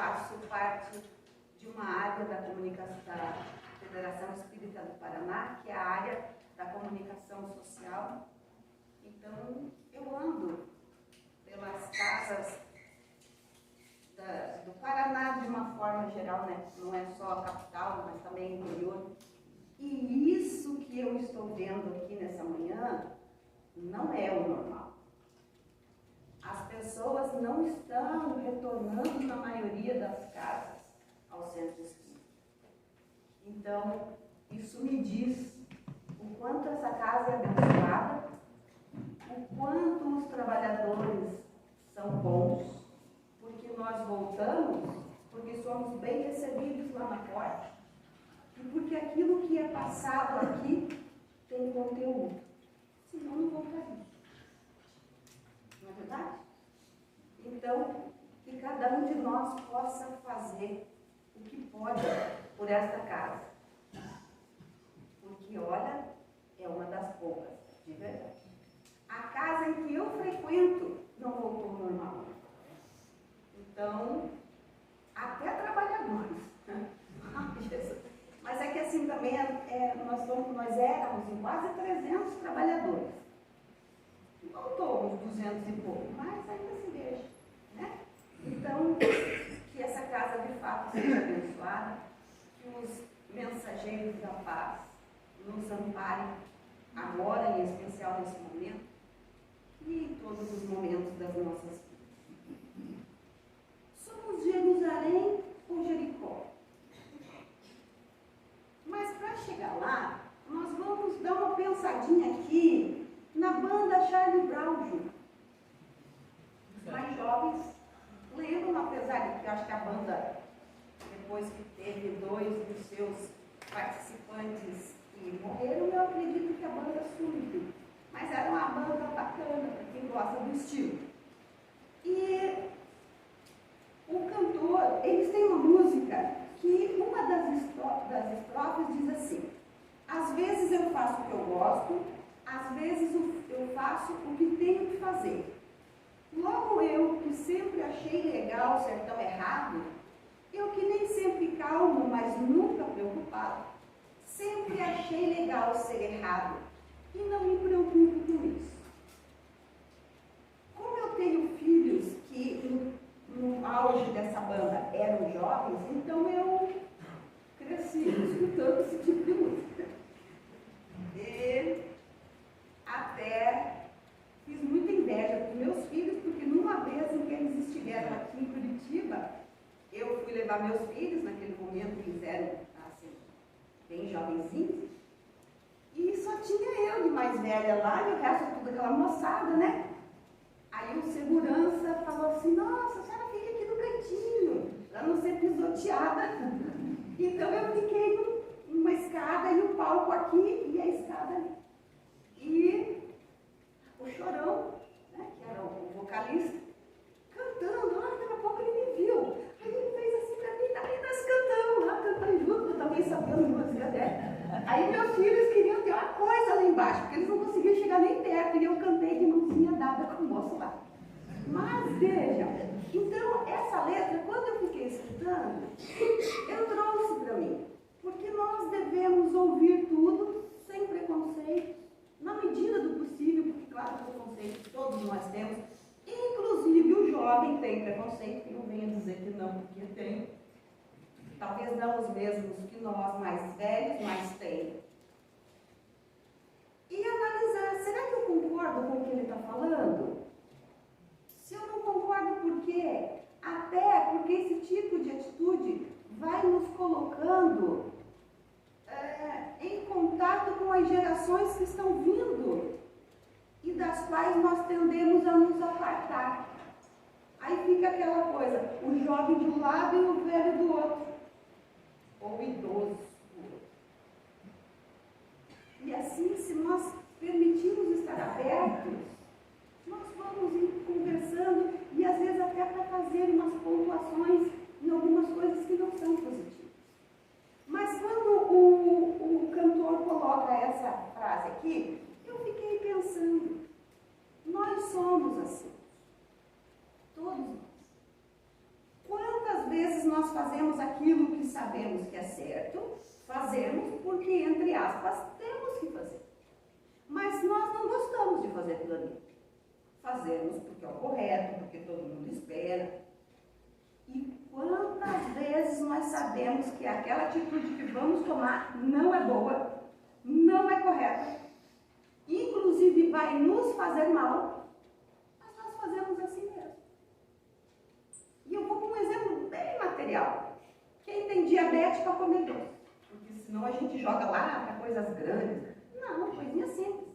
faço parte de uma área da comunicação da Federação Espírita do Paraná, que é a área da comunicação social. Então, eu ando pelas casas do Paraná de uma forma geral, né? Não é só a capital, mas também o interior. E isso que eu estou vendo aqui nessa manhã não é o normal. As pessoas não estão retornando, na maioria das casas, ao centro espírita. Então, isso me diz o quanto essa casa é abençoada, o quanto os trabalhadores são bons, porque nós voltamos, porque somos bem recebidos lá na porta, e porque aquilo que é passado aqui tem conteúdo, senão não voltaria. Não é verdade? Então, que cada um de nós possa fazer o que pode por esta casa. Porque, olha, é uma das poucas, de verdade. A casa em que eu frequento não voltou ao normal. Então, até trabalhadores. Mas é que assim também nós éramos em quase 300 trabalhadores. Voltou uns 200 e pouco, mas ainda se veja, né? Então, que essa casa de fato seja abençoada, que os mensageiros da paz nos amparem agora, em especial nesse momento, e em todos os momentos das nossas vidas. Somos Jerusalém ou Jericó? Mas para chegar lá, nós vamos dar uma pensadinha aqui na banda Charlie Brown Jr. Os mais jovens lembram, apesar de que eu acho que a banda, depois que teve 2 dos seus participantes que morreram, eu acredito que a banda sumiu. Mas era uma banda bacana, para quem gosta do estilo. E o cantor, eles têm uma música que uma das estrofes diz assim: às vezes eu faço o que eu gosto, às vezes eu faço o que tenho que fazer. Logo eu, que sempre achei legal ser tão errado, eu que nem sempre calmo, mas nunca preocupado, sempre achei legal ser errado e não me preocupo com isso. Como eu tenho filhos que no auge dessa banda eram jovens, então eu cresci escutando esse tipo de música. E até fiz muita inveja para os meus filhos, porque numa vez em que eles estiveram aqui em Curitiba, eu fui levar meus filhos, naquele momento eles eram assim, bem jovenzinhos, e só tinha eu de mais velha lá e o resto tudo aquela moçada, né? Aí o segurança falou assim: nossa, a senhora fica aqui no cantinho, para não ser pisoteada. Então eu fiquei numa escada e o palco aqui e a escada ali. E o Chorão, né, que era o vocalista, cantando. Daqui a pouco ele me viu. Aí ele fez assim para mim, daí nós cantamos lá, cantando junto, eu também sabia a música dela. Aí meus filhos queriam ter uma coisa lá embaixo, porque eles não conseguiam chegar nem perto, e eu cantei de mãozinha dada com o moço lá. Mas veja, então essa letra, quando eu fiquei escutando, eu trouxe para mim, porque nós devemos ouvir tudo sem preconceito, na medida do possível, porque claro, preconceito todos nós temos, inclusive o jovem tem preconceito, que não venha dizer que não, porque tem. Talvez não os mesmos que nós, mais velhos, mas tem. E analisar, será que eu concordo com o que ele está falando? Se eu não concordo, por quê? Até porque esse tipo de atitude vai nos colocando em contato com as gerações que estão vindo e das quais nós tendemos a nos apartar. Aí fica aquela coisa, o jovem de um lado e o velho do outro, ou o idoso do outro. E assim, se nós permitirmos estar abertos, nós vamos ir conversando e às vezes até para fazer umas pontuações em algumas coisas que não são positivas. Mas quando o cantor coloca essa frase aqui, eu fiquei pensando, nós somos assim, todos nós. Quantas vezes nós fazemos aquilo que sabemos que é certo, fazemos porque, entre aspas, temos que fazer. Mas nós não gostamos de fazer aquilo ali. Fazemos porque é o correto, porque todo mundo espera. E quantas vezes nós sabemos que aquela atitude que vamos tomar não é boa, não é correta, inclusive vai nos fazer mal, mas nós fazemos assim mesmo. E eu vou com um exemplo bem material. Quem tem diabetes para comer doce? Porque senão a gente joga lá para coisas grandes. Não, coisinha simples.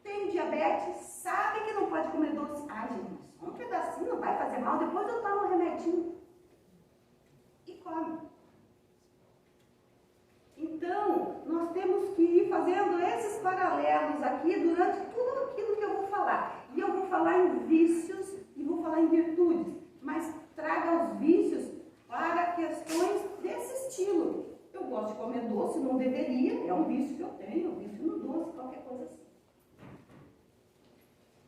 Tem diabetes, sabe que não pode comer doce. Ai, gente, só um pedacinho não vai fazer mal, depois eu tomo um remedinho. E come. Então, nós temos que ir fazendo esses paralelos aqui durante tudo aquilo que eu vou falar. E eu vou falar em vícios e vou falar em virtudes. Mas traga os vícios para questões desse estilo. Eu gosto de comer doce, não deveria, é um vício que eu tenho, um vício no doce, qualquer coisa assim.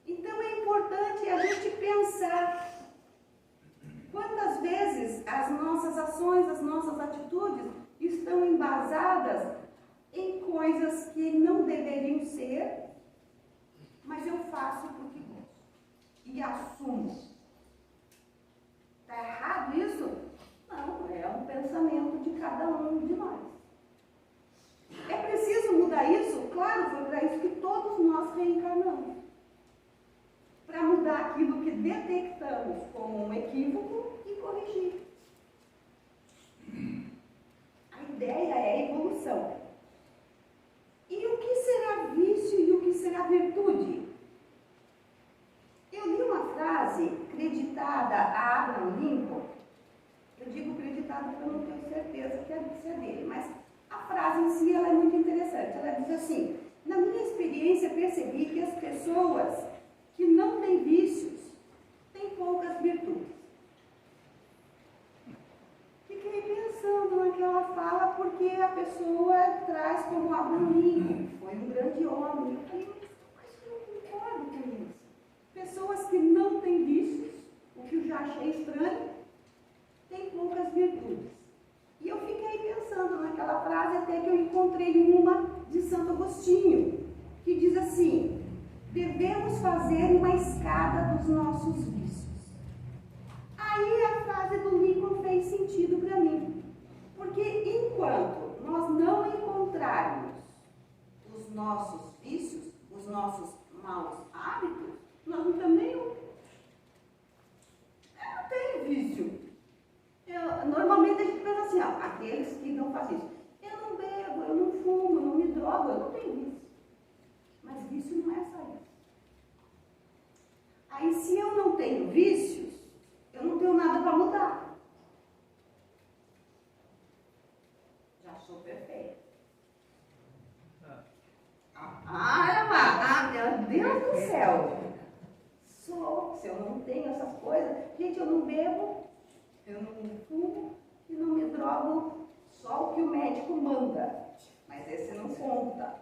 Então é importante a gente pensar quantas vezes as nossas ações, as nossas atitudes estão embasadas em coisas que não deveriam ser, mas eu faço porque gosto e assumo. Está errado isso? Não, é um pensamento de cada um de nós. É preciso mudar isso? Claro, foi para isso que todos nós reencarnamos. Para mudar aquilo que detectamos como um equívoco e corrigir. A ideia é a evolução. E o que será vício e o que será virtude? Eu li uma frase creditada a Abraham Lincoln. Eu digo creditada porque eu não tenho certeza que é dele, mas a frase em si ela é muito interessante. Ela diz assim: na minha experiência percebi que as pessoas que não têm vícios têm poucas virtudes. Fiquei pensando naquela fala porque a pessoa traz como Abraham Lincoln, foi um grande homem. Eu falei, mas eu não concordo com isso. Pessoas que não têm vícios, o que eu já achei estranho, têm poucas virtudes. E eu fiquei pensando naquela frase até que eu encontrei uma de Santo Agostinho, que diz assim: devemos fazer uma escada dos nossos vícios. Aí a frase do Lincoln fez sentido para mim. Porque enquanto nós não encontrarmos os nossos vícios, os nossos maus hábitos, nós não temos nenhum. Eu não tenho vício. Normalmente a gente pensa assim, ó, aqueles que não fazem isso. Eu não bebo, eu não fumo, eu não me drogo, eu não tenho vício. Mas vício não é só isso. Aí se eu não tenho vícios, eu não tenho nada para mudar. Já sou perfeita. Meu Deus do céu. Se eu não tenho essas coisas, gente, eu não bebo, eu não fumo e não me drogo, só o que o médico manda. Mas esse não conta.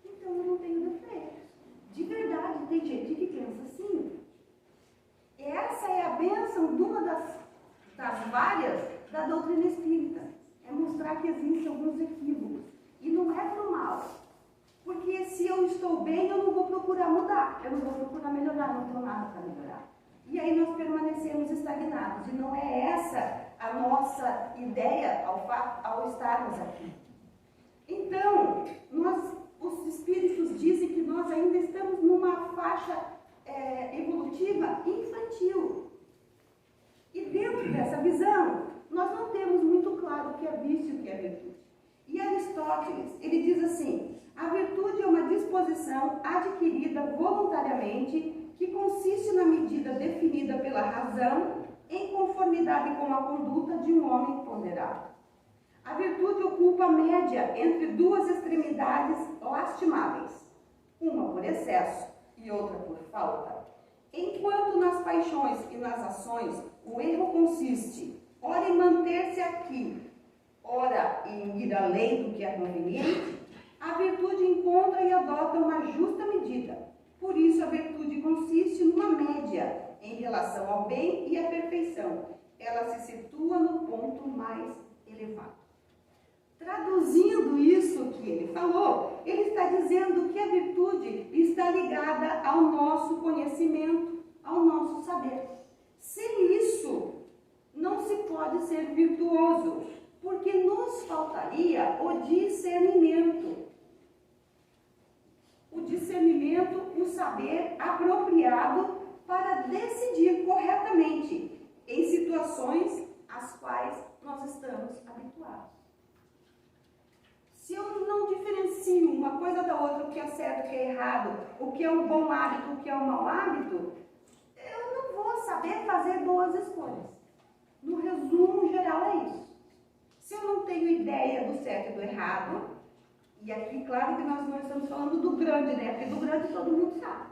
Então eu não tenho defeitos. De verdade, tem gente que pensa assim. Essa é a bênção de uma das várias da doutrina espírita. É mostrar que existem alguns equívocos. E não é pro mal. Porque se eu estou bem, eu não vou procurar mudar. Eu não vou procurar melhorar, não tenho nada para melhorar. E aí nós permanecemos estagnados. E não é essa a nossa ideia ao estarmos aqui. Então, os espíritos dizem que nós ainda estamos numa faixa evolutiva infantil. E dentro dessa visão, nós não temos muito claro o que é vício e o que é virtude. E Aristóteles, ele diz assim: a virtude é uma disposição adquirida voluntariamente que consiste na medida definida pela razão em conformidade com a conduta de um homem ponderado. A virtude ocupa a média entre duas extremidades lastimáveis, uma por excesso e outra por falta. Enquanto nas paixões e nas ações o erro consiste, ora em manter-se aqui, ora em ir além do que é conveniente, a virtude encontra e adota uma justa medida. Por isso a virtude consiste numa média em relação ao ao bem e à perfeição. Ela se situa no ponto mais elevado. Traduzindo isso que ele falou, ele está dizendo que a virtude está ligada ao nosso conhecimento, ao nosso saber. Sem isso, não se pode ser virtuoso, porque nos faltaria o discernimento. O discernimento, o saber apropriado para decidir corretamente em situações às quais nós estamos habituados. Se eu não diferencio uma coisa da outra, o que é certo, o que é errado, o que é um bom hábito, o que é um mau hábito, eu não vou saber fazer boas escolhas. No resumo geral é isso. Se eu não tenho ideia do certo e do errado, e aqui claro que nós não estamos falando do grande, né? Porque do grande todo mundo sabe.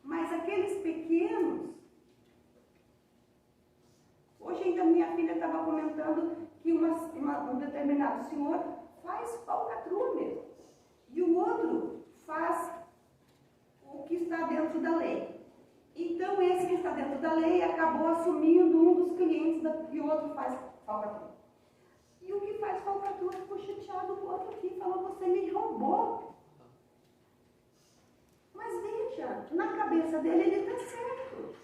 Mas aqueles pequenos... Hoje ainda minha filha estava comentando que um determinado senhor faz falcatrua mesmo. E o outro faz o que está dentro da lei. Então, esse que está dentro da lei acabou assumindo um dos clientes e o outro faz falcatrua. E o que faz falcatrua ficou chateado com o outro aqui, falou, você me roubou. Mas veja, na cabeça dele ele está certo.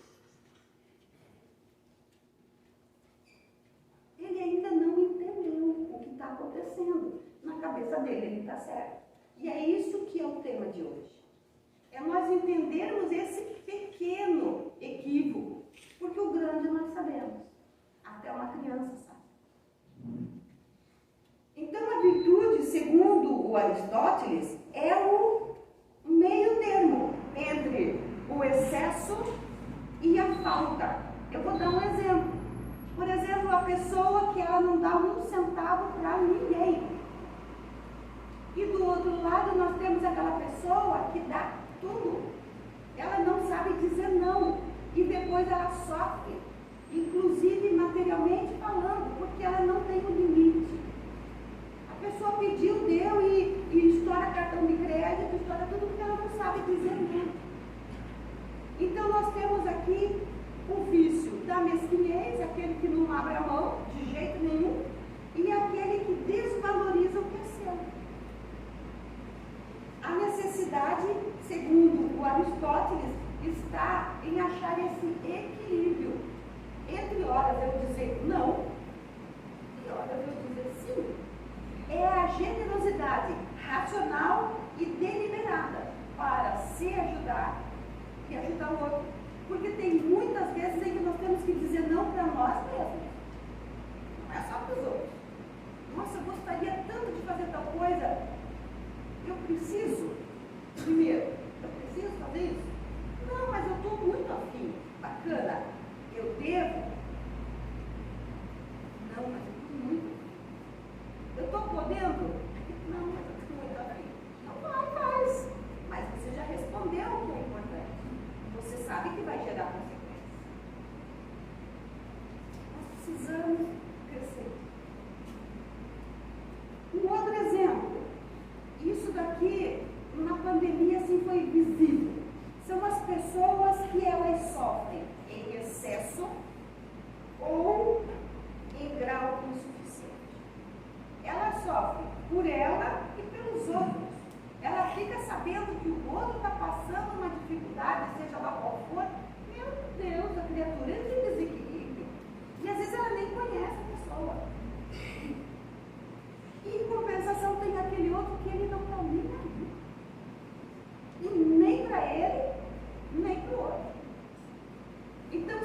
Ele ainda não entendeu o que está acontecendo. Na cabeça dele ele está certo. E é isso que é o tema de hoje. É nós entendermos esse pequeno equívoco. Porque o grande nós sabemos. Até uma criança sabe. Então a virtude, segundo o Aristóteles, é o meio termo entre o excesso e a falta. Eu vou dar um exemplo. Por exemplo, a pessoa que ela não dá um centavo para ninguém. E do outro lado nós temos aquela pessoa que dá tudo. Ela não sabe dizer não. E depois ela sofre, inclusive materialmente falando, porque ela não tem um limite. A pessoa pediu, deu e estoura cartão de crédito, estoura tudo porque ela não sabe dizer não. Então nós temos aqui o vício da mesquinhez, aquele que não abre a mão de jeito nenhum, e aquele que desvaloriza o que é seu. A necessidade, segundo o Aristóteles, está em achar esse equilíbrio entre horas eu dizer não e horas eu dizer sim. É a generosidade racional e deliberada para se ajudar e ajudar o outro. Porque tem muitas vezes em que nós temos que dizer não para nós mesmos. Não é só para os outros. Nossa, eu gostaria tanto de fazer tal coisa. Eu preciso, primeiro, eu preciso fazer isso? Não, mas eu estou muito afim. Bacana. Eu devo? Não, mas eu estou muito afim. Eu estou podendo? Não, mas eu estou muito afim. Não vai, faz. Mas você já respondeu o que é importante. Você sabe que vai gerar consequências. Nós precisamos crescer. Um outro exemplo. Isso daqui, na pandemia, assim, foi visível. São as pessoas que elas sofrem em excesso ou em grau insuficiente. Ela sofre por ela e pelos outros. Ela fica sabendo que o outro está passando uma dificuldade, seja lá qual for. Meu Deus, a criatura entra em desequilíbrio. E às vezes ela nem conhece a pessoa. E em compensação tem aquele outro que ele não está nem aí. E nem para ele, nem para o outro. Então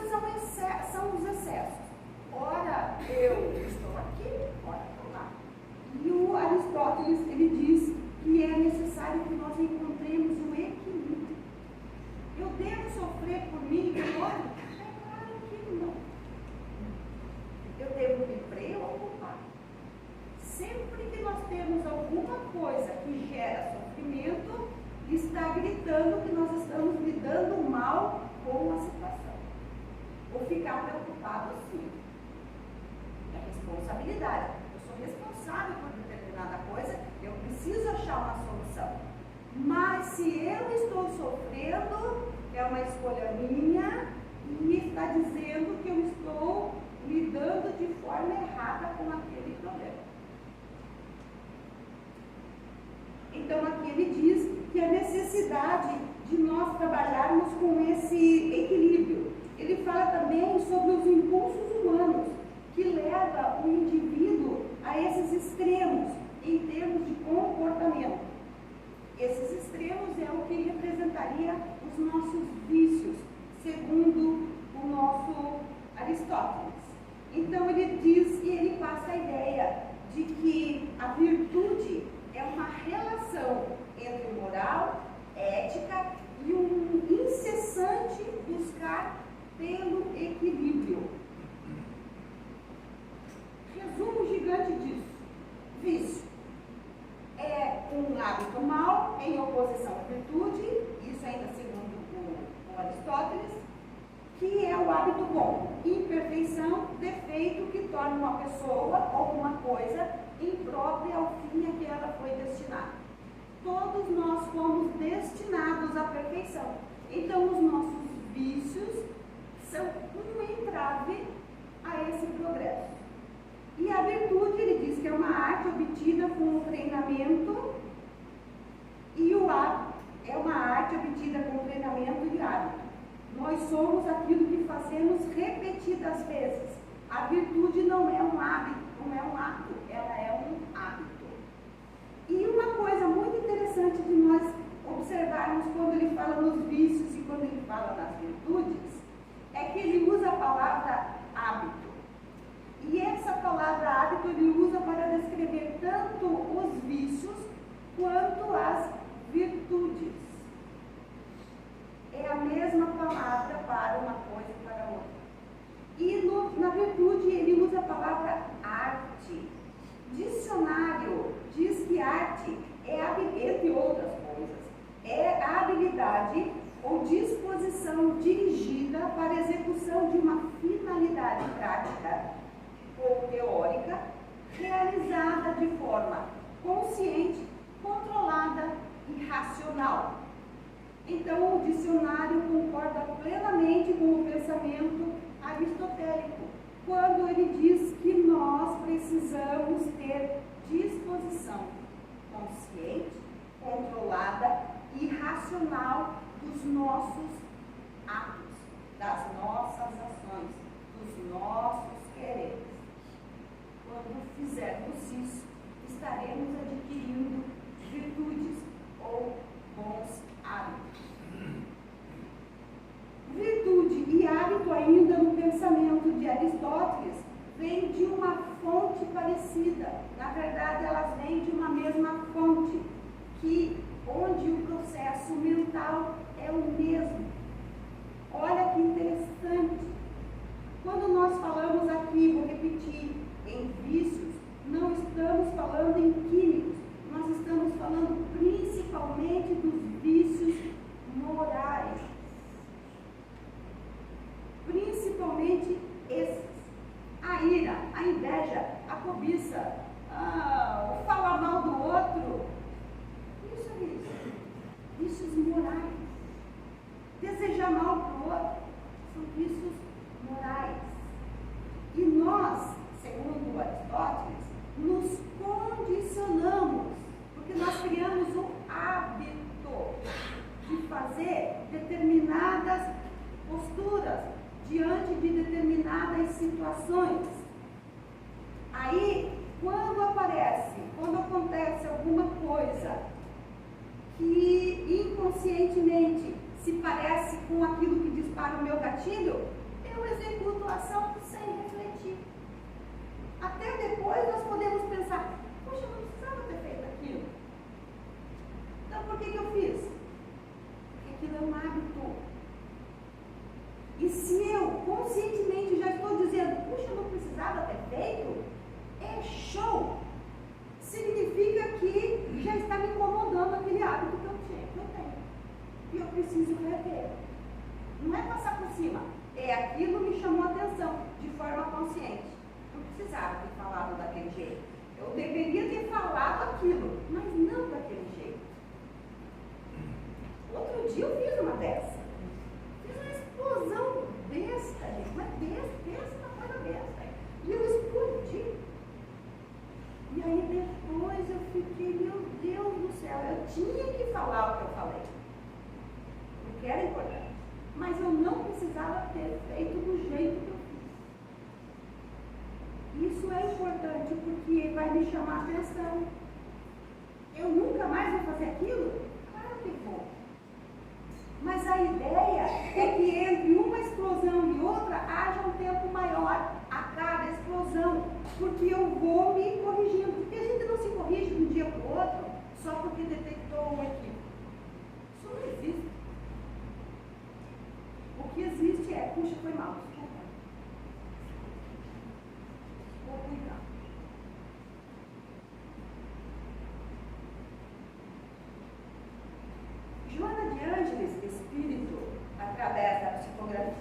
são os excessos. Ora eu estou aqui, ora estou lá. E o Aristóteles, ele diz que é necessário que nós encontremos o equilíbrio. Eu devo sofrer por mim e pelo outro? É claro que não. Eu devo me preocupar. Sempre que nós temos alguma coisa que gera sofrimento, está gritando que nós estamos lidando mal com a situação. Ou ficar preocupado sim. É responsabilidade. Eu sou responsável por determinada coisa, eu preciso achar uma solução. Mas se eu estou sofrendo, é uma escolha minha e está dizendo Aristóteles. Então ele diz e ele passa a ideia de que a virtude é uma relação entre moral, ética e um incessante buscar pelo equilíbrio. Resumo gigante disso. Vício é um hábito mau em oposição à virtude, isso ainda segundo o Aristóteles, que é o hábito bom. Imperfeição, defeito que torna uma pessoa ou uma coisa imprópria ao fim a que ela foi destinada. Todos nós fomos destinados à perfeição. Então, os nossos vícios são um entrave a esse progresso. E a virtude, ele diz que é uma arte obtida com o treinamento e o hábito. É uma arte obtida com o treinamento e hábito. Nós somos aquilo que fazemos repetidas vezes. A virtude não é um hábito, não é um ato, ela é um hábito. E uma coisa muito interessante de nós observarmos quando ele fala nos vícios e quando ele fala nas virtudes, é que ele usa a palavra hábito. E essa palavra hábito ele usa para descrever tanto os vícios quanto as virtudes. É a mesma palavra para uma coisa e para outra. E na virtude ele usa a palavra arte. Dicionário diz que arte é, entre outras coisas, é a habilidade ou disposição dirigida para a execução de uma finalidade prática ou teórica, realizada de forma consciente, controlada e racional. Então, o dicionário concorda plenamente com o pensamento aristotélico, quando ele diz que nós precisamos ter disposição consciente, controlada e racional dos nossos atos, das nossas ações, dos nossos quereres. Quando fizermos isso, estaremos adquirindo virtudes ou bons hábitos. Virtude e hábito ainda no pensamento de Aristóteles vêm de uma fonte parecida. Na verdade, elas vêm de uma mesma fonte, onde o processo mental é o mesmo. Olha que interessante. Quando nós falamos aqui, vou repetir, em vícios, não estamos falando em químicos, nós estamos falando principalmente dos vícios morais. Principalmente esses. A ira, a inveja, a cobiça, o falar mal do outro. Isso é isso. Vícios morais. Desejar mal para o outro são vícios morais. E nós, segundo Aristóteles, nos condicionamos, porque nós criamos o hábito de fazer determinadas posturas diante de determinadas situações. Aí, quando acontece alguma coisa que inconscientemente se parece com aquilo que dispara o meu gatilho, eu executo a ação sem refletir. Até depois nós podemos pensar, poxa, eu não precisava ter feito aquilo. Então por que eu fiz? Porque aquilo é um hábito. E se eu conscientemente já estou dizendo, puxa, eu não precisava ter feito, é show. Significa que já está me incomodando aquele hábito que eu tenho. E eu preciso rever. Não é passar por cima, é aquilo que me chamou a atenção, de forma consciente. Não precisava ter falado daquele jeito. Eu deveria ter falado aquilo, mas não daquele jeito. Outro dia eu fiz uma dessa. Fiz uma explosão besta, gente. Mas besta, uma coisa besta. E eu explodi. E aí depois eu fiquei, meu Deus do céu, eu tinha que falar o que eu falei. Porque era importante. Mas eu não precisava ter feito do jeito que eu fiz. Isso é importante porque vai me chamar a atenção. Eu nunca mais vou fazer aquilo? Claro que vou. Mas a ideia é que entre uma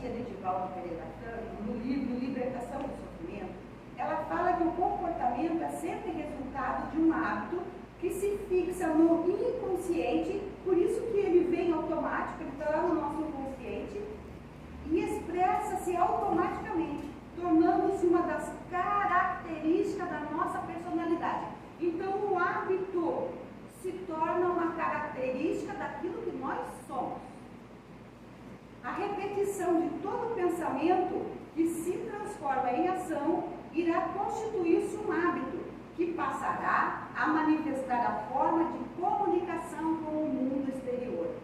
psicopedagogia de Divaldo Pereira Franco, no livro Libertação do Sofrimento, ela fala que o comportamento é sempre resultado de um hábito que se fixa no inconsciente, por isso que ele vem automático, ele está lá no nosso inconsciente, e expressa-se automaticamente, tornando-se uma das características da nossa personalidade. Então, o hábito se torna uma característica daquilo que nós somos. A repetição de todo pensamento que se transforma em ação irá constituir-se um hábito que passará a manifestar a forma de comunicação com o mundo exterior.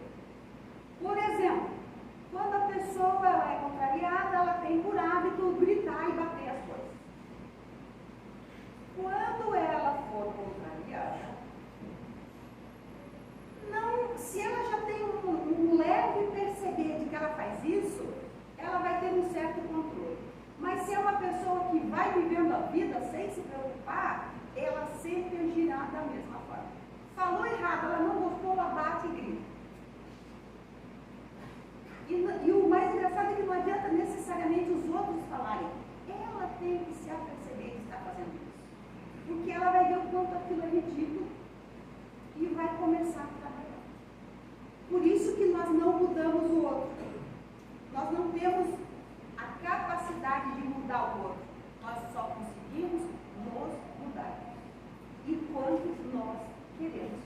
Por exemplo, quando a pessoa ela é contrariada, ela tem por hábito gritar e bater as coisas. Quando ela for contrariada, não, se ela já tem um leve perceber de que ela faz isso, ela vai ter um certo controle. Mas se é uma pessoa que vai vivendo a vida sem se preocupar, ela sempre agirá da mesma forma. Falou errado, ela não gostou, ela bate e grita. E o mais engraçado é que não adianta necessariamente os outros falarem. Ela tem que se aperceber que está fazendo isso. Porque ela vai ver o quanto aquilo é ridículo e vai começar a trabalhar. Por isso que nós não mudamos o outro. Nós não temos a capacidade de mudar o outro. Nós só conseguimos nos mudar. E quantos nós queremos.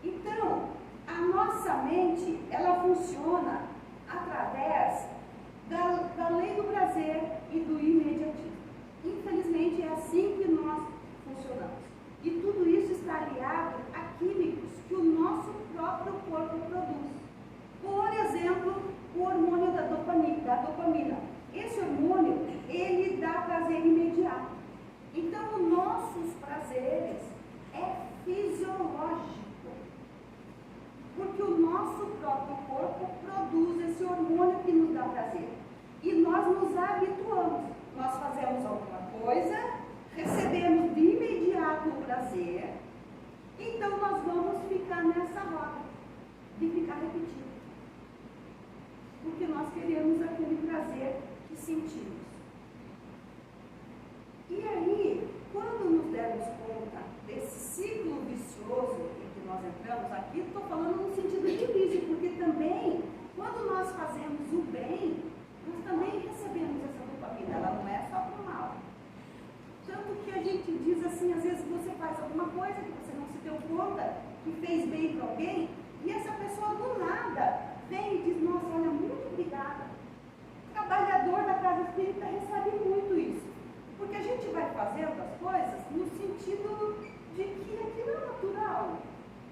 Então, a nossa mente, ela funciona através da lei do prazer e do imediatismo. Infelizmente, é assim que nós funcionamos. E tudo isso está aliado a químicos que o nosso próprio corpo produz. Por exemplo, o hormônio da dopamina. Esse hormônio, ele dá prazer imediato. Então, os nossos prazeres é fisiológico. Porque o nosso próprio corpo produz esse hormônio que nos dá prazer. E nós nos habituamos. Nós fazemos alguma coisa, recebemos de imediato o prazer, então nós vamos ficar nessa roda de ficar repetindo. Porque nós queremos aquele prazer que sentimos. E aí, quando nos dermos conta desse ciclo vicioso em que nós entramos aqui, estou falando no sentido de vício, porque também, quando nós fazemos o bem, nós também recebemos essa dopamina, ela não é só para o mal. Tanto que a gente diz assim, às vezes você faz alguma coisa que você não se deu conta, que fez bem para alguém, e essa pessoa do nada vem e diz, nossa, olha, muito obrigada. O trabalhador da casa espírita recebe muito isso. Porque a gente vai fazendo as coisas no sentido de que aquilo é natural.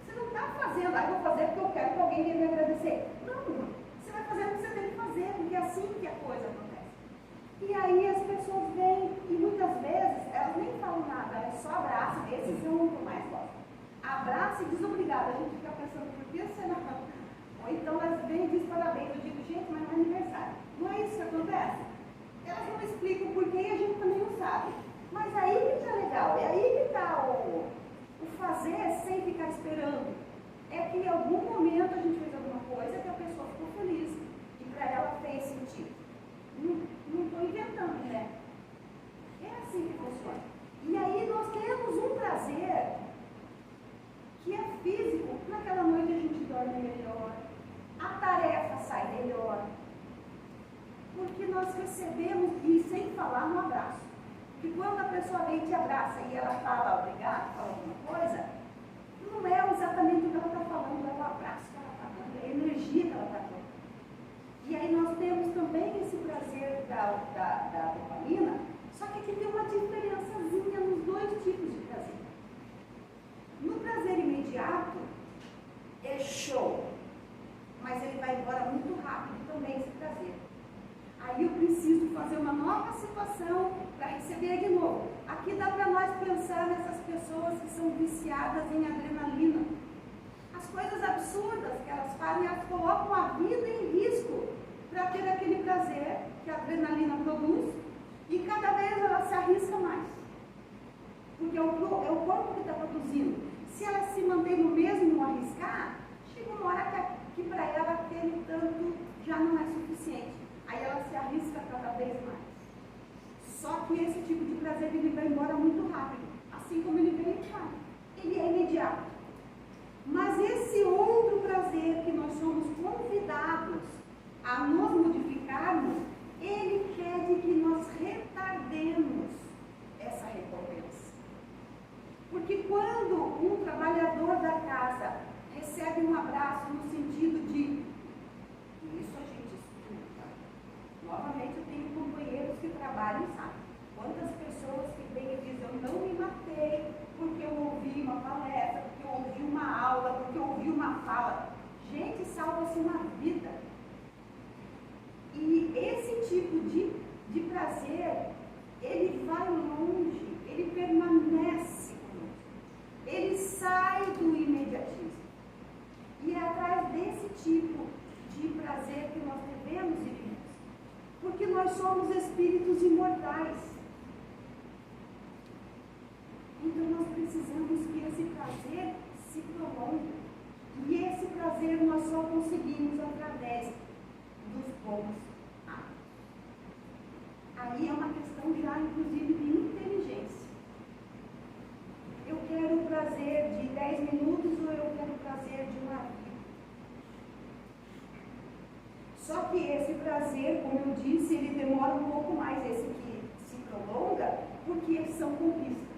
Você não está fazendo, eu vou fazer porque eu quero que alguém venha me agradecer. Não, você vai fazer porque você tem que fazer, porque é assim que a coisa acontece. E aí as pessoas vêm, e muitas vezes elas nem falam nada, elas só abraçam, esses são o que eu mais gosto. Abraça e diz obrigada, a gente fica pensando, por que será? Ou então elas vêm e dizem parabéns, eu digo, gente, mas não é aniversário. Não é isso que acontece? Elas não explicam por quê e a gente também não sabe. Mas aí que está legal, é aí que está o fazer sem ficar esperando. É que em algum momento a gente fez alguma coisa que a pessoa ficou feliz e para ela fez sentido. Não estou inventando, né? É assim que funciona. E aí nós temos um prazer que é físico. Naquela noite a gente dorme melhor, a tarefa sai melhor. Porque nós recebemos, e sem falar no abraço. Porque quando a pessoa vem e te abraça e ela fala obrigado, fala alguma coisa, não é exatamente o que ela está falando, é o abraço que ela está dando, é a energia que ela está dando. E aí nós temos também esse prazer da dopamina, só que aqui tem uma diferençazinha nos dois tipos de prazer. No prazer imediato, é show, mas ele vai embora muito rápido também esse prazer. Aí eu preciso fazer uma nova situação para receber de novo. Aqui dá para nós pensar nessas pessoas que são viciadas em adrenalina. As coisas absurdas que elas fazem, elas colocam a vida em risco para ter aquele prazer que a adrenalina produz e cada vez ela se arrisca mais. Porque é o corpo que está produzindo. Se ela se mantém no mesmo arriscar, chega uma hora que para ela aquele tanto já não é suficiente. Aí ela se arrisca cada vez mais. Só que esse tipo de prazer ele vai embora muito rápido, assim como ele veio, claro. Ele é imediato. Mas esse outro prazer que nós somos convidados a nos modificarmos, ele pede que nós retardemos essa recompensa. Porque quando um trabalhador da casa recebe um abraço no sentido de isso a gente escuta. Novamente eu tenho companheiros que trabalham, sabe? Quantas pessoas que vêm e dizem, eu não me matei porque eu ouvi uma palestra, porque eu ouvi uma aula, porque eu ouvi uma fala. Gente, salva-se uma vida. E esse tipo de prazer, ele vai longe, ele permanece conosco. Ele sai do imediatismo. E é atrás desse tipo de prazer que nós devemos ir. Porque nós somos espíritos imortais. Então nós precisamos que esse prazer se prolongue. E esse prazer nós só conseguimos através dos bons atos. Aí é uma questão já, inclusive, de inteligência. Eu quero o prazer de 10 minutos ou eu quero o prazer de uma vida? Só que esse prazer, como eu disse, ele demora um pouco mais, esse que se prolonga, porque são conquistas.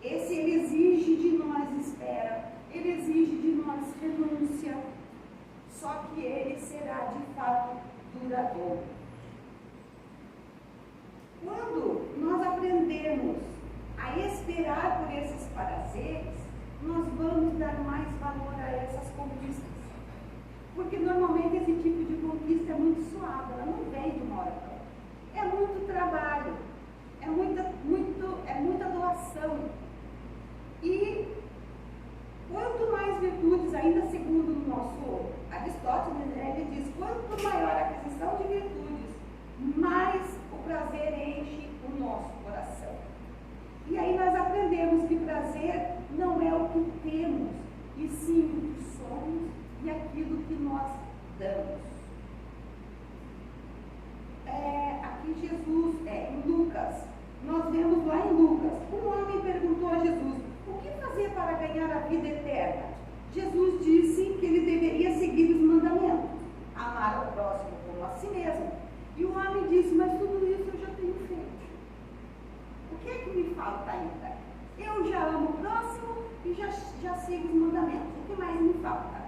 Esse ele exige de nós espera, ele exige de nós renúncia, só que ele será de fato duradouro. Quando nós aprendemos a esperar por esses prazeres, nós vamos dar mais valor a essas conquistas. Porque normalmente esse tipo de conquista é muito suave, ela não vem de uma hora para outra. É muito trabalho, é muita doação. E quanto mais virtudes, ainda segundo o nosso Aristóteles, ele diz, quanto maior a aquisição de virtudes, mais o prazer enche o nosso coração. E aí nós aprendemos que prazer não é o que temos, e sim o que somos e aquilo que nós damos. Aqui Jesus, em Lucas, nós vemos lá em Lucas, um homem perguntou a Jesus, o que fazer para ganhar a vida eterna? Jesus disse que ele deveria seguir os mandamentos, amar ao próximo como a si mesmo. E o homem disse, mas tudo isso eu já tenho feito. O que é que me falta ainda? Eu já amo o próximo e já sigo os mandamentos. O que mais me falta?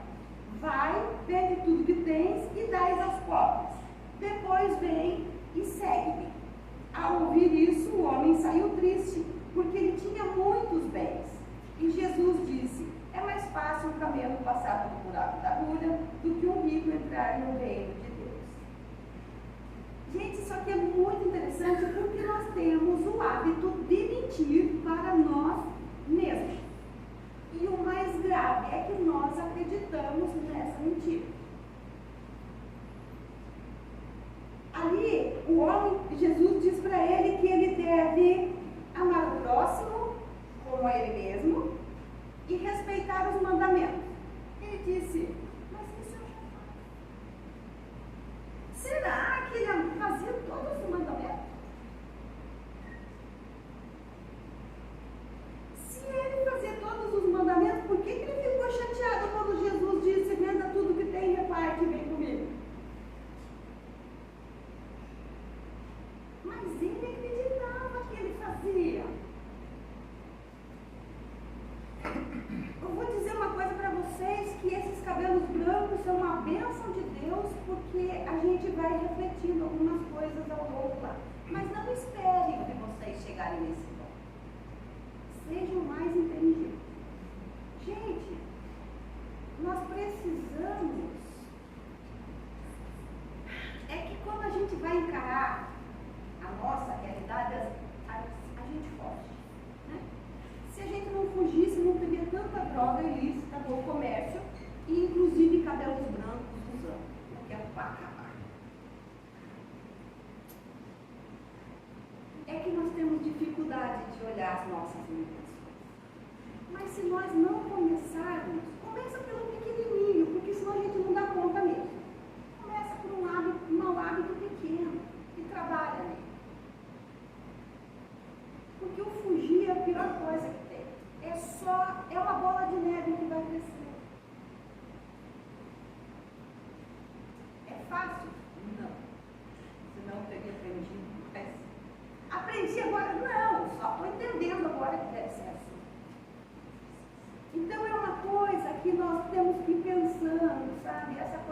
Vai, vende tudo que tens e dás aos pobres. Depois vem e segue-me. Ao ouvir isso, o homem saiu triste, porque ele tinha muitos bens. E Jesus disse, é mais fácil um camelo passar pelo buraco da agulha do que um rico entrar no reino de Deus. Gente, isso aqui é muito interessante porque nós temos o hábito de mentir para nós mesmos. E o mais grave é que nós acreditamos nessa mentira. Ali, o homem, Jesus diz para ele que ele deve amar o próximo como a ele mesmo e respeitar os mandamentos. Ele disse, mas isso eu já faço. Será que ele fazia todos os mandamentos? Se ele fazia todos os mandamentos, por que ele ficou chateado quando Jesus disse, venda tudo que tem e reparte e vem comigo? Mas ele acreditava que ele fazia. Eu vou dizer uma coisa para vocês, que esses cabelos brancos são uma bênção de Deus, porque a gente vai refletindo algumas coisas ao longo lá. Mas não esperem que vocês chegarem nesse ponto. Sejam mais inteligentes. Gente, nós precisamos. É que quando a gente vai encarar a nossa realidade, a gente foge. Né? Se a gente não fugisse, não teria tanta droga ilícita no comércio e inclusive cabelos brancos usando, porque é para acabar. É que nós temos dificuldade de olhar as nossas limitações. Mas se nós não começarmos, começa pelo pequenininho, porque senão a gente não dá conta mesmo. Começa por um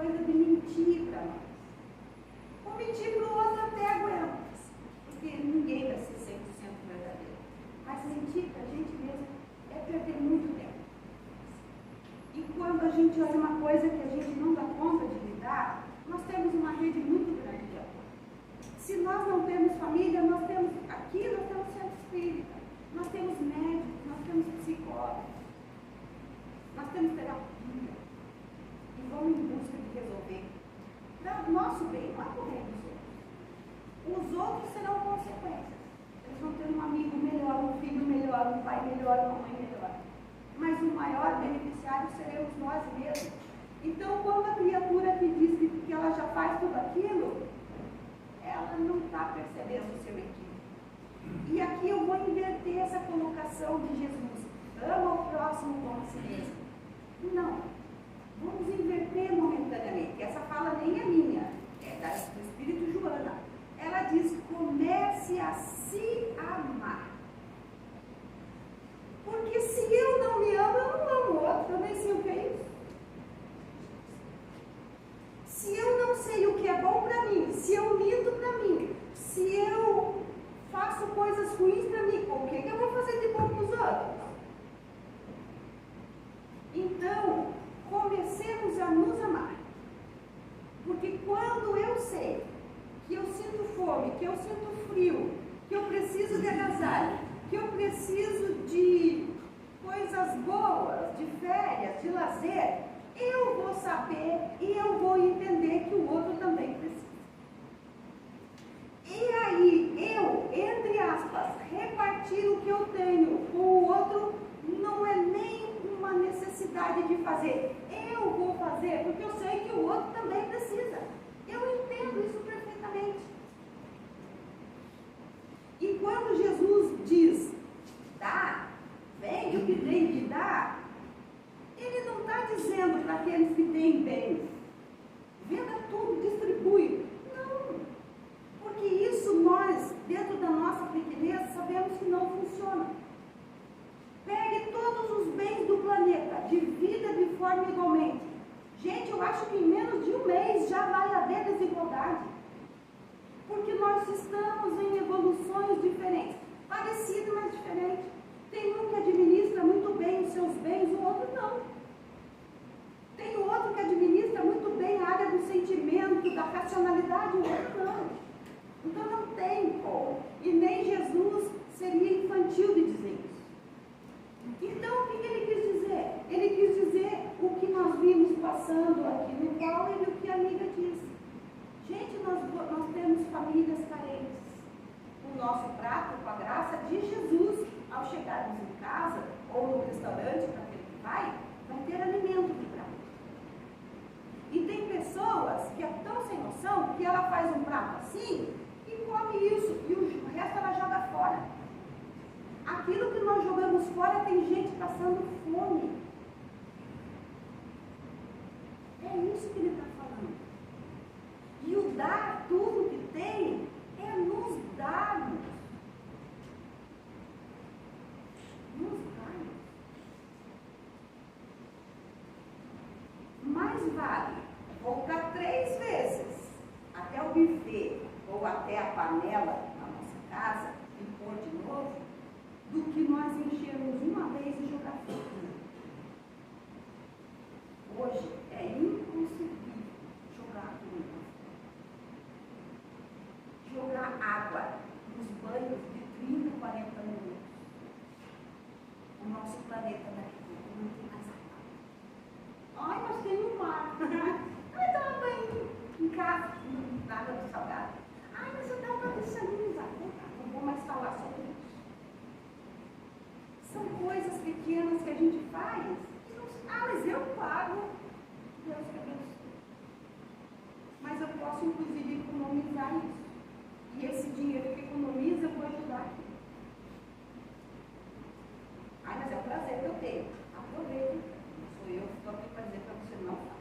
coisa de mentir para nós. Ou mentir para o outro até aguenta, porque ninguém vai ser 100% verdadeiro. Mas mentir para a gente mesmo é perder muito tempo. E quando a gente olha uma coisa que a gente não dá conta de lidar, nós temos uma rede muito grande de apoio. Se nós não temos família, nós temos centro espírita, nós temos médicos, nós temos psicólogos, nós temos terapia. E vamos em busca de resolver para o nosso bem, não é por bem dos outros. Os outros serão consequências. Eles vão ter um amigo melhor, um filho melhor, um pai melhor, uma mãe melhor. Mas o maior beneficiário seremos nós mesmos. Então, quando a criatura que diz que ela já faz tudo aquilo, ela não está percebendo o seu equilíbrio. E aqui eu vou inverter essa colocação de Jesus. Ama o próximo como a si mesmo. Não. Vamos inverter momentaneamente. Essa fala nem é minha, é do Espírito Joana. Ela diz, comece a se amar. Porque se eu não me amo, eu não amo o outro. Eu nem sei o que é isso. Se eu não sei o que é bom para mim, se eu minto para mim, se eu faço coisas ruins para mim, o que eu vou fazer de bom para os outros? Então, comecemos a nos amar. Porque quando eu sei que eu sinto fome, que eu sinto frio, que eu preciso de agasalho, que eu preciso de coisas boas, de férias, de lazer, eu vou saber e eu vou entender que o outro também precisa. E aí, eu, entre aspas, repartir o que eu tenho com o outro não é nem uma necessidade de fazer. Eu vou fazer porque eu sei que o outro também precisa. Eu entendo isso perfeitamente. E quando Jesus diz, dá, vende o que tem que dar, ele não está dizendo para aqueles que têm bens, venda tudo, distribui. Não, porque isso nós, dentro da nossa pequenez, sabemos que não funciona. Pegue todos os bens do planeta, divida de forma igualmente. Gente, eu acho que em menos de um mês já vai haver desigualdade. Porque nós estamos em evoluções diferentes, parecido, mas diferente. Tem um que administra muito bem os seus bens, o outro não. Tem outro que administra muito bem a área do sentimento, da racionalidade, o outro não. Então não tem como. E nem Jesus seria infantil de dizer isso. Então o que ele quis dizer? Ele quis dizer o que nós vimos passando aqui no qual e o que a amiga disse. Gente, nós temos famílias carentes. O nosso prato, com a graça de Jesus, ao chegarmos em casa ou no restaurante, para aquele que vai ter alimento de prato. E tem pessoas que é tão sem noção que ela faz um prato assim e come isso, e o resto ela joga fora. Aquilo que nós jogamos fora, tem gente passando fome. É isso que ele está falando. E o dar tudo que tem é nos darmos. Nos darmos. Mais vale voltar 3 vezes até o buffet ou até a panela na nossa casa e pôr de novo, do que nós enchermos uma vez e jogar fora. Hoje é inconcebível jogar comida. Jogar água nos banhos de 30, 40 minutos. O nosso planeta daqui não tem mais água. Ai, mas tem um mar. Ai, dá um banho em casa, na água do salgado. Ai, mas eu dá uma desalinizada. Não vou mais falar sobre isso. São coisas pequenas que a gente faz. Mas eu pago. Deus que abençoe. Mas eu posso, inclusive, economizar isso. E esse dinheiro que economiza, eu vou ajudar aqui. Mas é um prazer que eu tenho. Aproveita. Não sou eu que estou aqui para dizer para você não faz.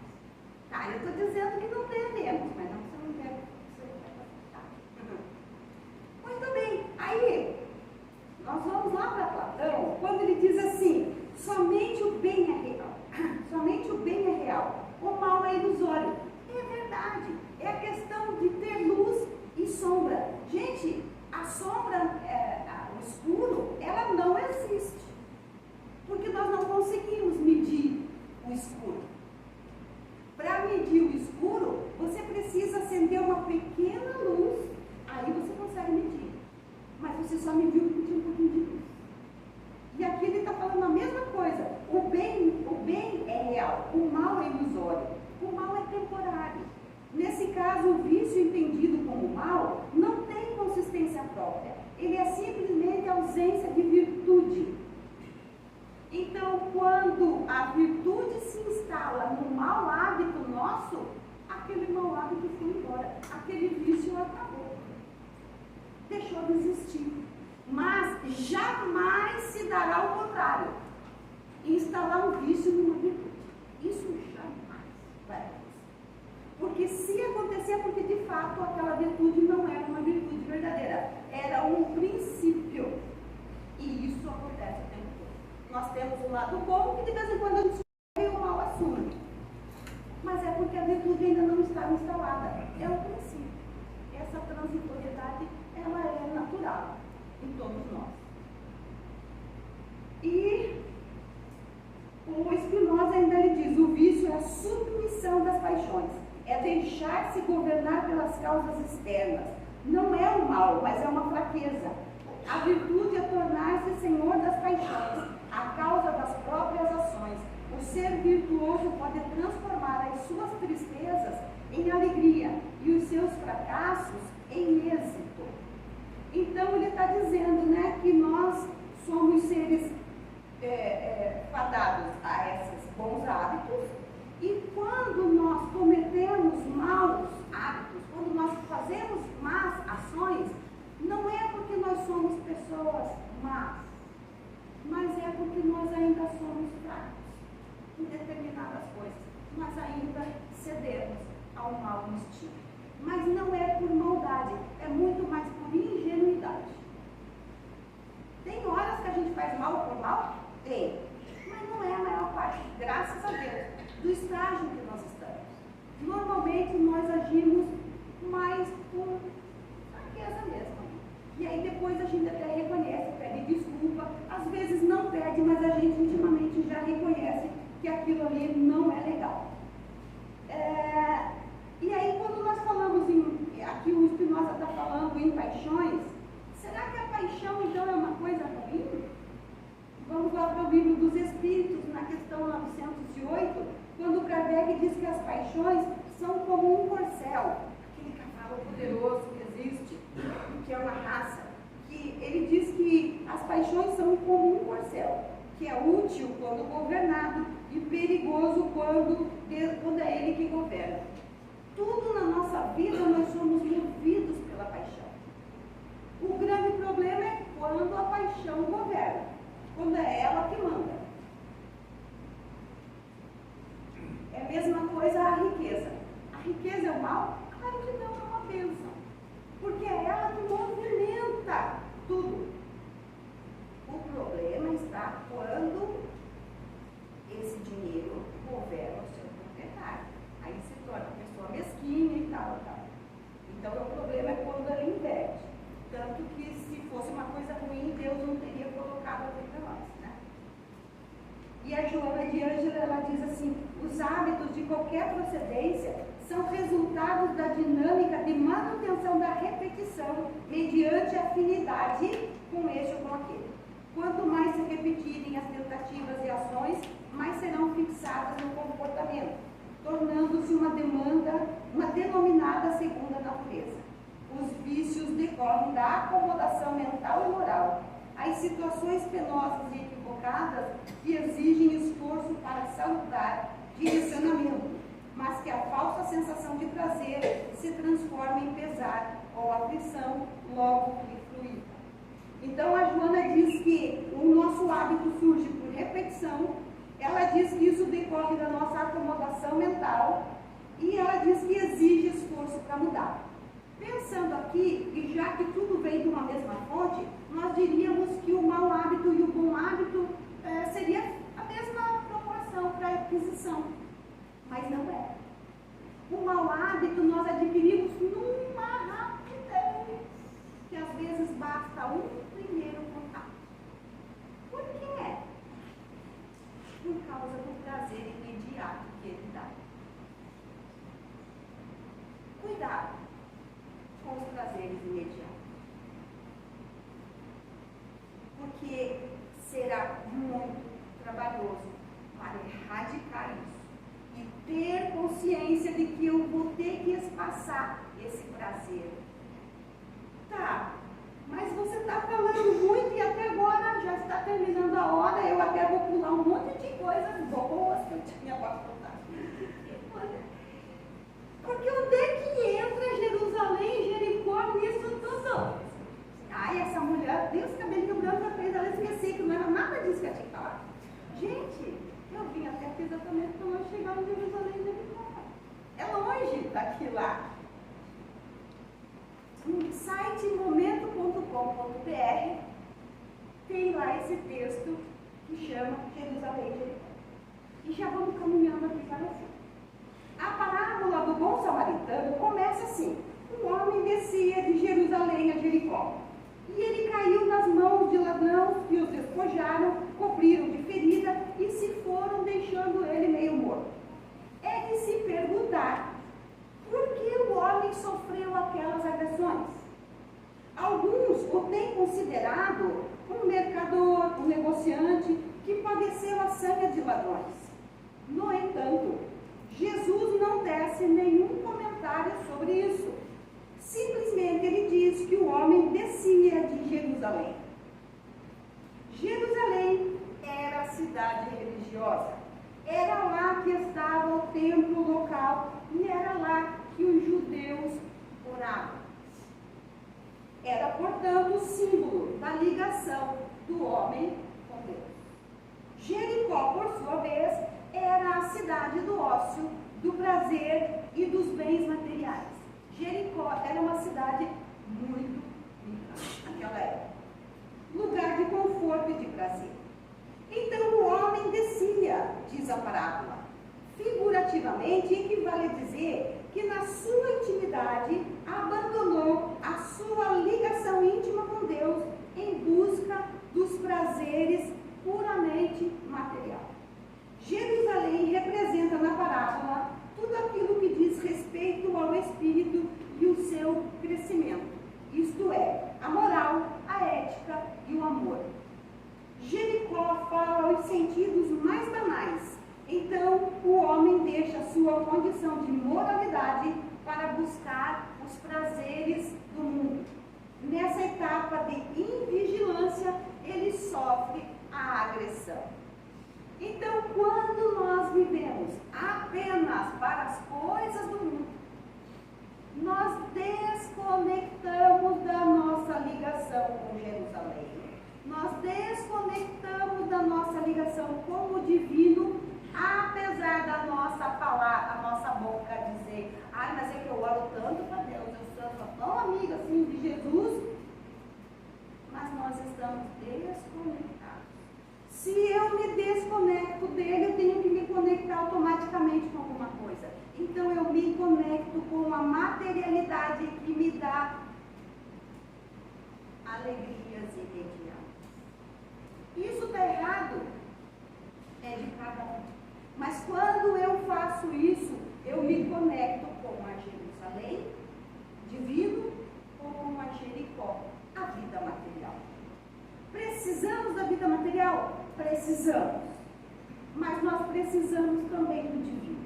Tá, eu estou dizendo que não devemos, mas não, você não deve. Você vai facilitar. Muito bem. Aí, nós vamos lá para Platão, quando ele diz assim, somente o bem é real. Somente o bem é real. O mal é ilusório. aquele mau hábito foi embora, aquele vício acabou, deixou de existir. Mas jamais se dará o contrário, instalar um vício numa virtude. Isso jamais vai acontecer. Porque se acontecer, é porque de fato aquela virtude não era uma virtude verdadeira, era um princípio. E isso acontece o tempo todo. Nós temos um lado bom que de vez em quando a gente e o mal assume. Mas é porque a virtude ainda não está instalada. É o princípio. Essa transitoriedade, ela é natural em todos nós. E o Spinoza ainda lhe diz, o vício é a submissão das paixões, é deixar-se governar pelas causas externas. Não é o mal, mas é uma fraqueza. A virtude é tornar-se senhor das paixões, a causa das próprias ações. O ser virtuoso pode transformar as suas tristezas em alegria e os seus fracassos em êxito. Então ele está dizendo, né, que nós somos seres fadados a esses bons hábitos, e quando nós cometemos maus hábitos, quando nós fazemos más ações, não é porque nós somos pessoas más, mas é porque nós ainda somos fracos em determinadas coisas. Nós ainda cedemos ao mau instinto. Mas não é por maldade, é muito mais por ingenuidade. Tem horas que a gente faz mal por mal? Tem. Mas não é a maior parte, graças a Deus, do estágio que nós estamos. Normalmente nós agimos mais por fraqueza mesmo. E aí depois a gente até reconhece, pede desculpa. Às vezes não pede, mas a gente intimamente já reconhece que aquilo ali não é legal. E aí quando nós falamos aqui o Spinoza está falando em paixões, será que a paixão então é uma coisa ruim? Vamos lá para o livro dos Espíritos, na questão 908, quando Kardec diz que as paixões são como um corcel, aquele cavalo poderoso que existe, que é uma raça, que ele diz que as paixões são como um corcel, que é útil quando governado e perigoso quando é ele que governa. Tudo na nossa vida nós somos movidos pela paixão. O grande problema é quando a paixão governa, quando é ela que manda. É a mesma coisa a riqueza. A riqueza é o mal? Claro que não, é uma bênção. Porque é ela que movimenta tudo. O problema está quando esse dinheiro governa o seu proprietário. Aí se torna uma pessoa mesquinha e tal. Então o problema é quando ela inverte. Tanto que se fosse uma coisa ruim, Deus não teria colocado aqui para nós, né? E a Joana de Ângela, ela diz assim, os hábitos de qualquer procedência são resultados da dinâmica de manutenção da repetição mediante afinidade com este ou com aquele. Quanto mais se repetirem as tentativas e ações, mais serão fixadas no comportamento, tornando-se uma denominada segunda natureza. Os vícios decorrem da acomodação mental e moral. As situações penosas e equivocadas que exigem esforço para saludar direcionamento, mas que a falsa sensação de prazer se transforma em pesar ou aflição logo que fluida. Então a Joana diz que o nosso hábito surge por repetição, ela diz que isso decorre da nossa acomodação mental e ela diz que exige esforço para mudar. Pensando aqui, e já que tudo vem de uma mesma fonte, nós diríamos que o mau hábito e o bom hábito seria a mesma proporção para a aquisição, mas não é. O mau hábito nós adquirimos numa rapidez, que às vezes basta um primeiro contato. Por quê? Por causa do prazer imediato que ele dá. Cuidado com os prazeres imediatos. Porque será muito trabalhoso para erradicar isso. E ter consciência de que eu vou ter que espaçar esse prazer. Tá, mas você está falando muito e até agora já está terminando a hora, eu até vou pular um monte de coisas boas que eu tinha para contar. Porque tem lá esse texto que chama Jerusalém e Jericó. E já vamos caminhando aqui para o fim. A parábola do bom samaritano começa assim: um homem descia de Jerusalém a Jericó, e ele caiu nas mãos de ladrões que os despojaram, cobriram de ferida e se foram, deixando ele meio morto. É de se perguntar por que o homem sofreu aquelas agressões. Alguns o têm considerado um mercador, um negociante que padeceu a sanha de ladrões. No entanto, Jesus não tece nenhum comentário sobre isso. Simplesmente ele diz que o homem descia de Jerusalém. Jerusalém era a cidade religiosa. Era lá que estava o templo local e era lá que os judeus oravam. Era, portanto, o símbolo da ligação do homem com Deus. Jericó, por sua vez, era a cidade do ócio, do prazer e dos bens materiais. Jericó era uma cidade muito rica naquela época. Lugar de conforto e de prazer. Então o homem descia, diz a parábola. Figurativamente, equivale a dizer que na sua intimidade abandonou a sua ligação íntima com Deus em busca dos prazeres puramente material. Jerusalém representa na parábola tudo aquilo que diz respeito ao espírito e o seu crescimento, isto é, a moral, a ética e o amor. Jericó fala aos sentidos mais banais. Então, o homem deixa sua condição de moralidade para buscar os prazeres do mundo. Nessa etapa de invigilância, ele sofre a agressão. Então, quando nós vivemos apenas para as coisas do mundo, nós desconectamos da nossa ligação com Jerusalém. Nós desconectamos da nossa ligação com o divino, apesar da nossa palavra, a nossa boca dizer: ai, mas é que eu oro tanto para Deus, eu sou tão amiga assim de Jesus, mas nós estamos desconectados. Se eu me desconecto dele, eu tenho que me conectar automaticamente com alguma coisa. Então eu me conecto com a materialidade que me dá alegrias imediatas. Isso está errado? É de cada um. Mas quando eu faço isso, eu me conecto com a Jerusalém divino ou com a Jericó, a vida material. Precisamos da vida material? Precisamos. Mas nós precisamos também do divino.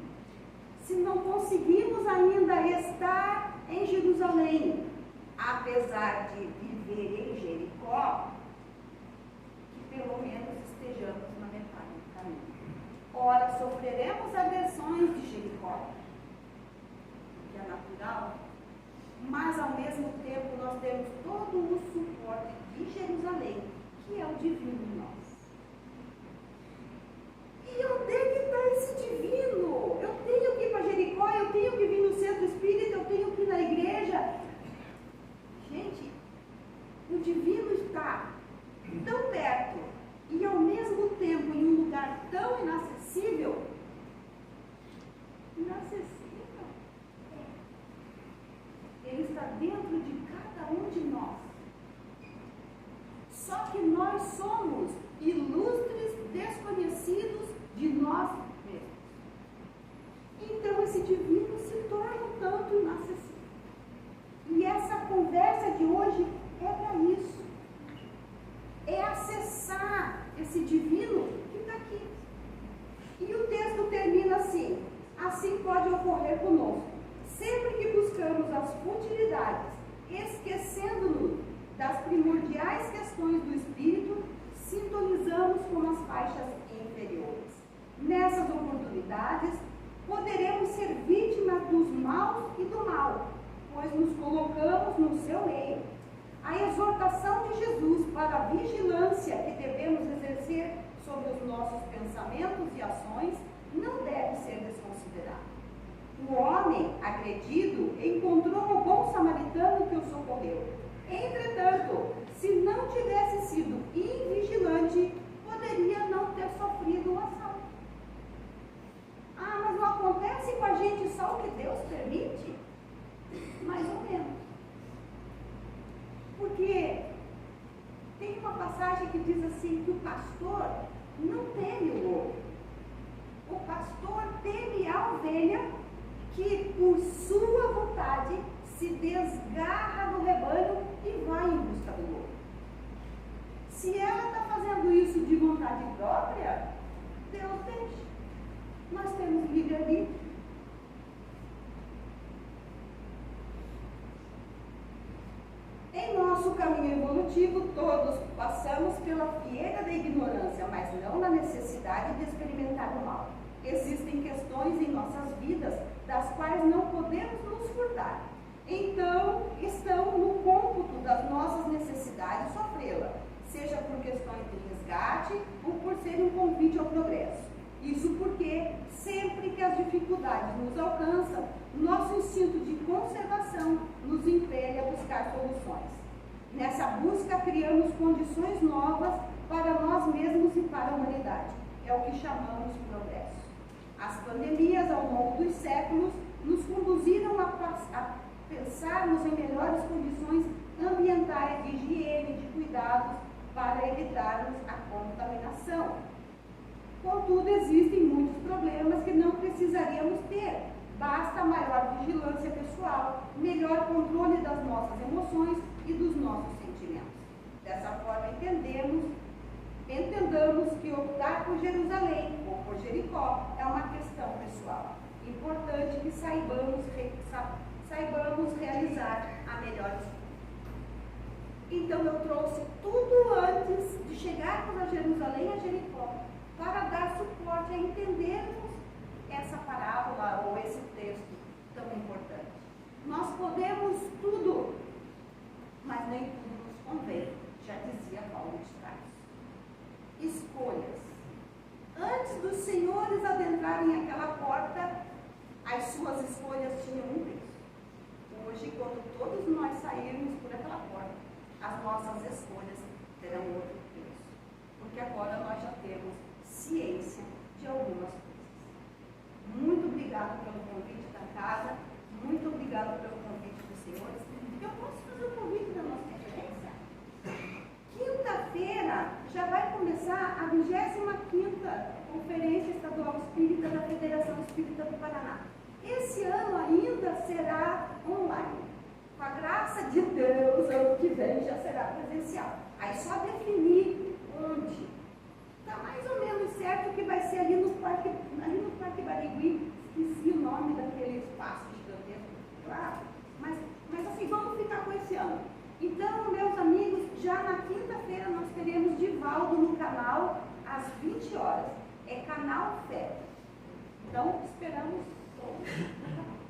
Se não conseguimos ainda estar em Jerusalém, apesar de viver em Jericó, que pelo menos estejamos na metade do caminho. Ora, sofreremos agressões de Jericó, que é natural, mas ao mesmo tempo nós temos todo o suporte de Jerusalém, que é o divino em nós. E onde é que está esse divino? Eu tenho que ir para Jericó, eu tenho que vir no centro espírita, eu tenho que ir na igreja. Gente, o divino está tão perto e ao mesmo tempo em um lugar tão inacessível. Inacessível. Ele está dentro de cada um de nós. Só que nós somos ilustres desconhecidos de nós mesmos. Então esse divino se torna um tanto inacessível. E essa conversa de hoje é para isso. É acessar esse divino que está aqui. E o texto termina assim: assim pode ocorrer conosco. Sempre que buscamos as futilidades, esquecendo-nos das primordiais questões do espírito, sintonizamos com as faixas inferiores. Nessas oportunidades, poderemos ser vítimas dos maus e do mal, pois nos colocamos no seu meio. A exortação de Jesus para a vigilância que devemos exercer sobre os nossos pensamentos e ações não deve ser desconsiderada. O homem agredido encontrou o bom samaritano que o socorreu. Entretanto, se não tivesse sido invigilante, poderia não ter sofrido o assalto. Ah, mas não acontece com a gente só o que Deus permite? Mais ou menos. Porque tem uma passagem que diz assim, que o pastor não teme o lobo. O pastor teme a ovelha que, por sua vontade, se desgarra do rebanho e vai em busca do lobo. Se ela está fazendo isso de vontade própria, Deus deixa. Nós temos livre-arbítrio. Em nosso caminho evolutivo, todos passamos pela fieira da ignorância, mas não na necessidade de experimentar o mal. Existem questões em nossas vidas das quais não podemos nos furtar. Então, estão no cômputo das nossas necessidades sofrê-la, seja por questões de resgate ou por ser um convite ao progresso. Isso porque, sempre que as dificuldades nos alcançam, nosso instinto de conservação nos impele a buscar soluções. Nessa busca, criamos condições novas para nós mesmos e para a humanidade. É o que chamamos progresso. As pandemias, ao longo dos séculos, nos conduziram a pensarmos em melhores condições ambientais, de higiene, de cuidados, para evitarmos a contaminação. Contudo, existem muitos problemas que não precisaríamos ter. Basta maior vigilância pessoal, melhor controle das nossas emoções e dos nossos sentimentos. Dessa forma, entendamos que optar por Jerusalém ou por Jericó é uma questão pessoal. Importante que saibamos realizar a melhor escolha. Então, eu trouxe tudo antes de chegarmos a Jerusalém e a Jericó, para dar suporte a entendermos essa parábola ou esse texto tão importante. Nós podemos tudo, mas nem tudo nos convém, já dizia Paulo de Tarso. Escolhas. Antes dos senhores adentrarem aquela porta, as suas escolhas tinham um preço. Hoje, quando todos nós sairmos por aquela porta, as nossas escolhas terão outro preço. Porque agora nós já temos ciência de algumas coisas. Muito obrigado pelo convite da casa, muito obrigado pelo convite dos senhores. Eu posso fazer o convite da nossa conferência? Quinta-feira já vai começar a 25ª Conferência Estadual Espírita da Federação Espírita do Paraná. Esse ano ainda será online. Com a graça de Deus, ano que vem já será presencial. Aí só definir onde. Está mais ou menos certo que vai ser ali no Parque Barigui. Esqueci o nome daquele espaço gigantesco lá. Mas assim, vamos ficar com esse ano. Então, meus amigos, já na quinta-feira nós teremos Divaldo no canal às 20 horas. É Canal Fé. Então, esperamos todos.